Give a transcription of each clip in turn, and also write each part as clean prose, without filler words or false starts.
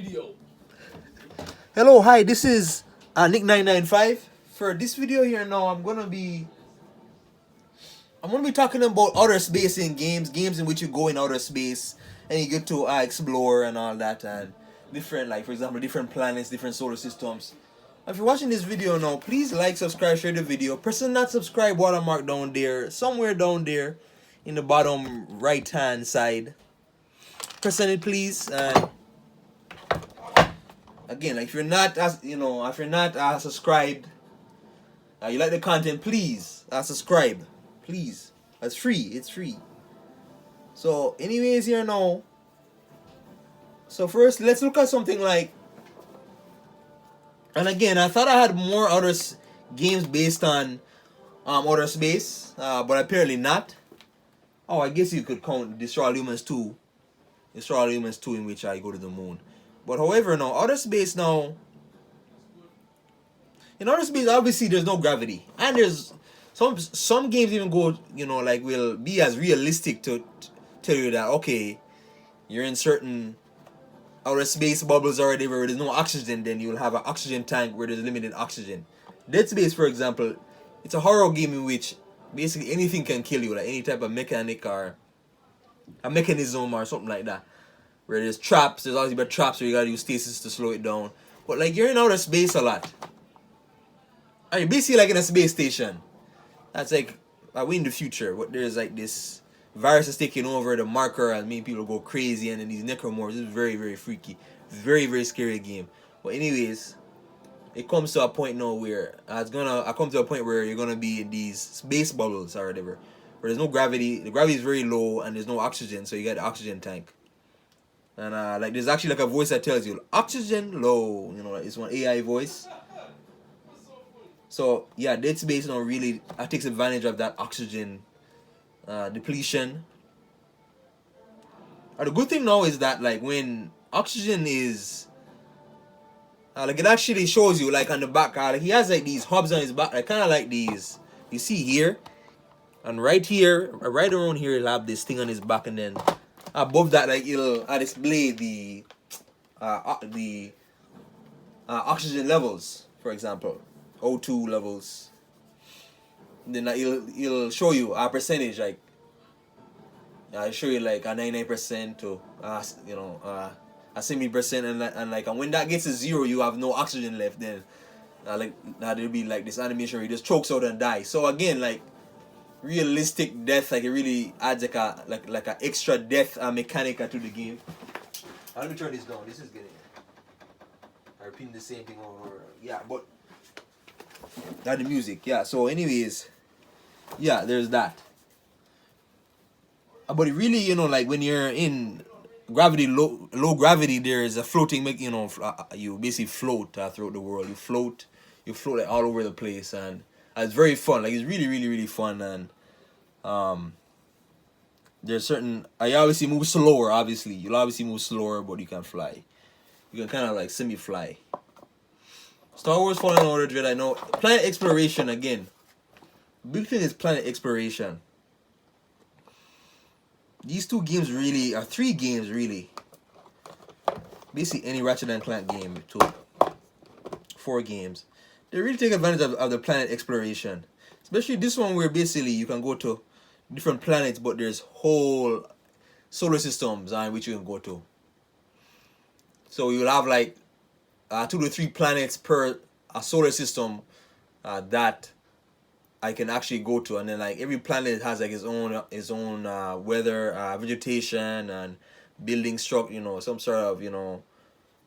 video. Hello, hi, this is Nick995. For this video here now, I'm gonna be talking about outer space in games in which you go in outer space and you get to explore and all that, and different, like for example, different planets, different solar systems. If you're watching this video now, please like, subscribe, share the video. Press the not subscribe watermark down there, somewhere down there in the bottom right hand side. Press on it, please. And again, like if you're not subscribed, you like the content, please subscribe, please. It's free. It's free. So, anyways, here now. So first, let's look at something like. And again, I thought I had more games based on outer space, but apparently not. Oh, I guess you could count Destroy All Humans 2. Destroy All Humans 2, in which I go to the moon. But however, now outer space now. In outer space, obviously, there's no gravity, and there's some games even go, like will be as realistic to tell you that okay, you're in certain outer space bubbles already where there's no oxygen, then you'll have an oxygen tank where there's limited oxygen. Dead Space, for example, it's a horror game in which basically anything can kill you, like any type of mechanic or a mechanism or something like that. Where there's traps, there's always been traps where you gotta use stasis to slow it down. But like you're in outer space a lot. Are you basically like in a space station? That's like we in the future. What there's like this virus is taking over the marker and making people go crazy, and then these necromorphs. This is very, very freaky. Very, very scary game. But anyways, it comes to a point now where I come to a point where you're gonna be in these space bubbles or whatever. Where there's no gravity. The gravity is very low and there's no oxygen, so you get the oxygen tank. And like there's actually like a voice that tells you oxygen low. It's one AI voice. So yeah, Dead Space now really takes advantage of that oxygen depletion. The good thing now is that like when oxygen is like it actually shows you like on the back, like he has like these hubs on his back, like kind of like these you see here, and right here, right around here, he'll have this thing on his back, and then above that, like it'll display the oxygen levels, for example, O2 levels. Then it'll show you a percentage, like I show you like a 99% to a 70%, and when that gets to 0, you have no oxygen left. Then there'll be like this animation where he just chokes out and dies. So again, like realistic death, like it really adds like a extra death mechanica to the game. Let me turn this down. This is getting. I repeat the same thing over. Yeah, but that the music. Yeah. So, anyways, yeah, there's that. But it really, like when you're in gravity, low gravity, there is a floating. You basically float throughout the world. You float like all over the place, and it's very fun. Like it's really, really, really fun, and there's certain. I obviously move slower. Obviously, you'll obviously move slower, but you can fly. You can kind of like semi-fly. Star Wars Fallen Order Jedi. No, planet exploration again. Big thing is planet exploration. These two games really are 3 games really. Basically any Ratchet and Clank game, 4 games. They really take advantage of the planet exploration. Especially this one where basically you can go to different planets, but there's whole solar systems on which you can go to. So you'll have like 2 to 3 planets per solar system that I can actually go to, and then like every planet has like its own weather, vegetation, and building structure. Some sort of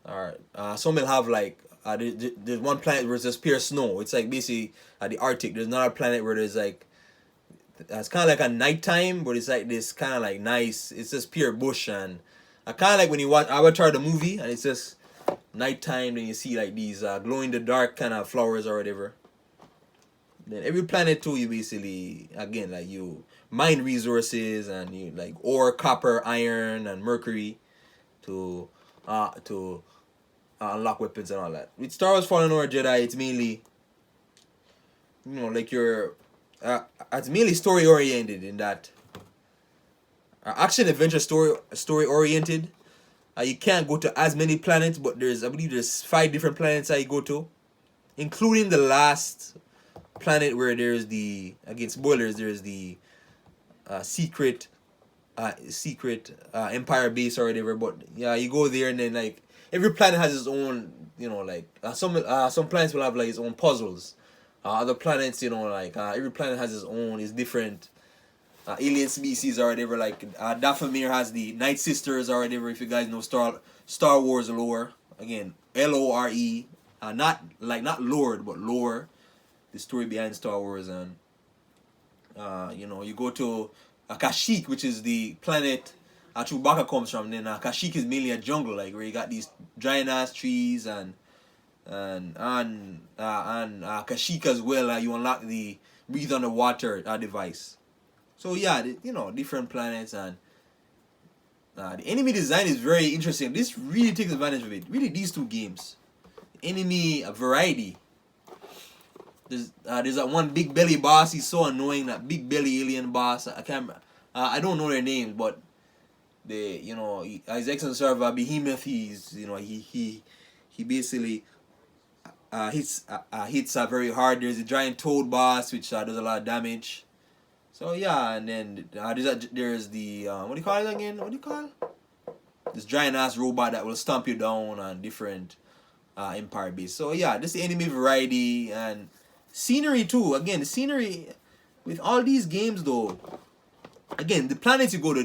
or some will have like there's one planet where it's just pure snow. It's like basically the Arctic. There's another planet where there's like it's kind of like a nighttime, but it's like this kind of like nice. It's just pure bush, and I kind of like when you watch Avatar the movie, and it's just nighttime, then you see like these glow in the dark kind of flowers or whatever. Then every planet too, you basically again like you mine resources, and you like ore, copper, iron, and mercury to unlock weapons and all that. With Star Wars Fallen Order Jedi, it's mainly like it's mainly story oriented in that action adventure story oriented. You can't go to as many planets, but I believe there's 5 different planets that you go to, including the last planet where there's again, spoilers, there's the secret Empire base or whatever. But yeah, you go there and then like every planet has its own, like some planets will have like its own puzzles. Other planets, like every planet has its own, is different alien species or whatever. Like Dathomir has the Night Sisters or whatever. If you guys know Star Wars lore, again Lore, not Lord but lore, the story behind Star Wars. And you go to Kashyyyk, which is the planet Chewbacca comes from. Then Kashyyyk is mainly a jungle, like where you got these giant ass trees and Kashyyyk as well. You unlock the breathe underwater device. So yeah, different planets. And the enemy design is very interesting. This really takes advantage of it. Really, these 2 games, enemy variety. There's that one big belly boss. He's so annoying. That big belly alien boss. I don't know their names, but his excellent server Behemoth. He's he basically hits very hard. There's a giant toad boss which does a lot of damage. So yeah, and then there's the what do you call it again? What do you call it? This giant ass robot that will stomp you down on different Empire base. So yeah, this is enemy variety and scenery too. Again, the scenery with all these games though. Again, the planets you go to,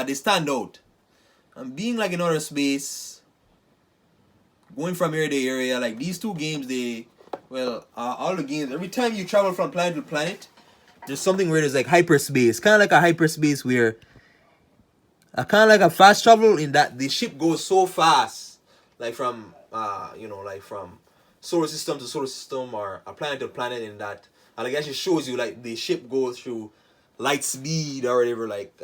they stand out. And being like in outer space, going from area to area, like these 2 games, all the games, every time you travel from planet to planet, there's something where there's like hyperspace, kind of like a hyperspace where, kind of like a fast travel in that the ship goes so fast, like from, like from solar system to solar system or a planet to planet, in that, and like actually shows you like the ship goes through light speed or whatever, like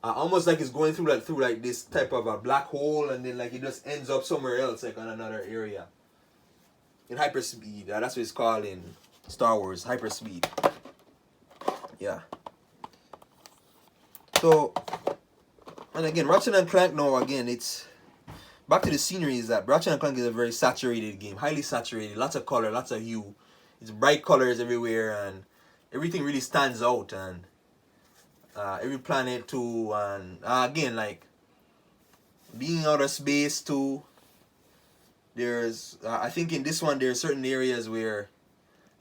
almost like it's going through like this type of a black hole, and then like it just ends up somewhere else, like on another area in hyperspeed. That's what it's called in Star Wars, hyperspeed. Yeah. So, and again, Ratchet and Clank. Now again, it's back to the scenery. Is that Ratchet and Clank is a very saturated game, highly saturated, lots of color, lots of hue. It's bright colors everywhere, and everything really stands out. And every planet too, and again, like being out of space too. There's I think in this one there's certain areas where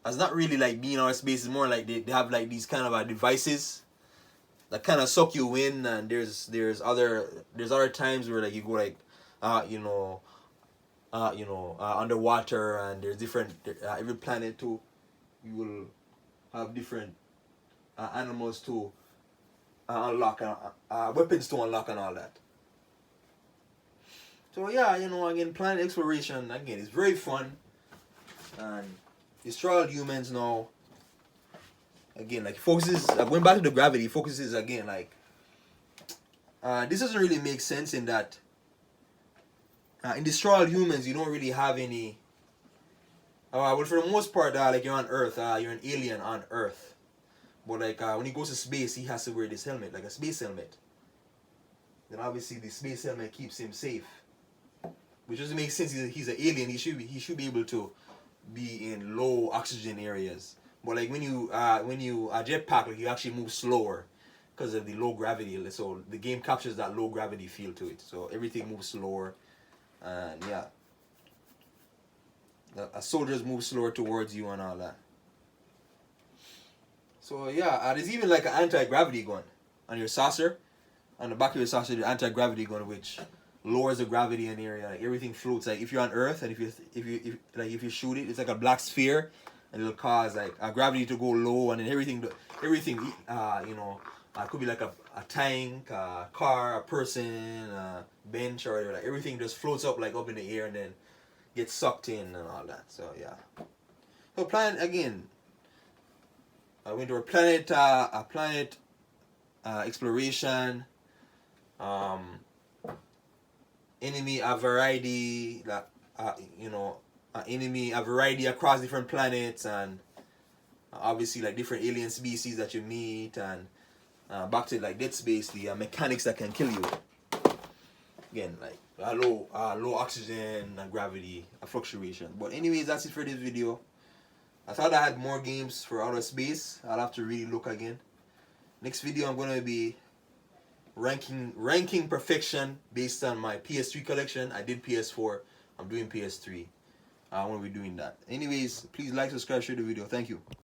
it's not really like being out of space. It's more like they have like these kind of devices that kind of suck you in. And there's other times where like you go like underwater, and there's different every planet too. You will have different animals to unlock, weapons to unlock, and all that. So yeah, again, planet exploration again is very fun, and Destroy All Humans now. Again, like focuses going back to the gravity, focuses again like this doesn't really make sense in that in Destroy All Humans you don't really have any. Well, for the most part, like you're on Earth, you're an alien on Earth, but like when he goes to space, he has to wear this helmet, like a space helmet. Then obviously the space helmet keeps him safe, which doesn't make sense. He's an alien. He should be able to be in low oxygen areas. But like when you jetpack, like you actually move slower because of the low gravity. So the game captures that low gravity feel to it. So everything moves slower, and yeah, the soldiers move slower towards you and all that. So yeah, there's even like an anti-gravity gun on your saucer. On the back of your saucer, the anti-gravity gun, which lowers the gravity in the area. Like everything floats. Like if you're on Earth and if you shoot it, it's like a black sphere, and it'll cause like a gravity to go low, and then everything could be like a tank, a car, a person, a bench, or whatever. Like everything just floats up like up in the air and then gets sucked in and all that. So yeah. So planet again. I went to a planet exploration. Enemy a variety, like enemy a variety across different planets, and obviously like different alien species that you meet, and back to like Dead Space, the mechanics that can kill you. again, like low oxygen and gravity fluctuation. But anyways, that's it for this video. I thought I had more games for outer space. I'll have to really look again. Next video, I'm gonna be ranking perfection based on my PS3 collection. I did PS4. I'm doing PS3. I want to be doing that. Anyways, please like, subscribe, share the video. Thank you.